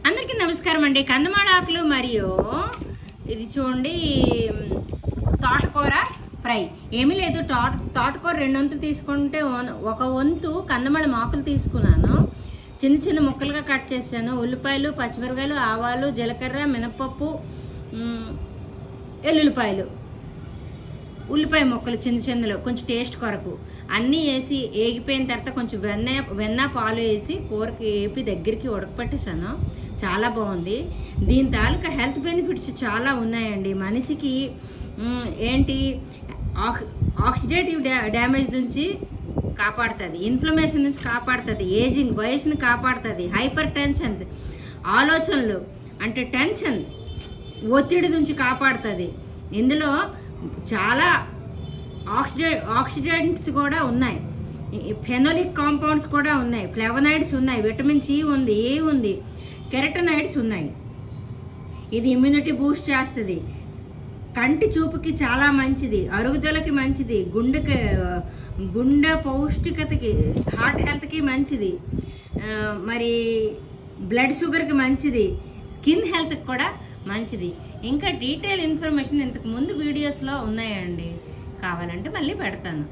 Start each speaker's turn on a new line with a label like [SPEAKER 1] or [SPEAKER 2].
[SPEAKER 1] అందరికీ నమస్కారం అండి. కందమాడ ఆకులు మరియు ఇది చూడండి తోటకూర ఫ్రై. ఏమీ లేదు, తోటకూర 2 వంతులు తీసుకుంటే 1 వంతు కందమాడ ఆకులు తీసుకున్నాను. చిన్న చిన్న ముక్కలుగా కట్ చేశాను. ఉల్లిపాయలు, పచ్చిమిరపకాయలు, ఆవాలు, జీలకర్ర, మినపప్పు, ఎల్లుల్లిపాయలు, ఉల్లిపాయ ముక్కలు చిన్న చిన్నలు కొంచెం టేస్ట్ కొరకు అన్నీ వేసి ఏగిపోయిన తర్వాత కొంచెం వెన్న పాలు వేసి కూరకి వేపి దగ్గరికి ఉడకపట్టేసాను. చాలా బాగుంది. దీని తాలూకా హెల్త్ బెనిఫిట్స్ చాలా ఉన్నాయండి. మనిషికి ఏంటి ఆక్సిడేటివ్ డ్యామేజ్ నుంచి కాపాడుతుంది, ఇన్ఫ్లమేషన్ నుంచి కాపాడుతుంది, ఏజింగ్ వయసుని కాపాడుతుంది, హైపర్ టెన్షన్ ఆలోచనలు అంటే టెన్షన్ ఒత్తిడి నుంచి కాపాడుతుంది. ఇందులో చాలా ఆక్సిడెంట్స్ కూడా ఉన్నాయి, ఫెనోలిక్ కాంపౌండ్స్ కూడా ఉన్నాయి, ఫ్లేవనాయిడ్స్ ఉన్నాయి, విటమిన్ సి ఉంది, ఏ ఉంది, కెరటనాయిడ్స్ ఉన్నాయి. ఇది ఇమ్యూనిటీ బూస్ట్ చేస్తుంది, కంటి చూపుకి చాలా మంచిది, అరుగుదలకి మంచిది, గుండె పౌష్టికతకి, హార్ట్ హెల్త్కి మంచిది, మరి బ్లడ్ షుగర్కి మంచిది, స్కిన్ హెల్త్కి కూడా మంచిది. ఇంకా డీటెయిల్ ఇన్ఫర్మేషన్ ఇంతకు ముందు వీడియోస్లో ఉన్నాయండి, కావాలంటే మళ్ళీ పెడతాను.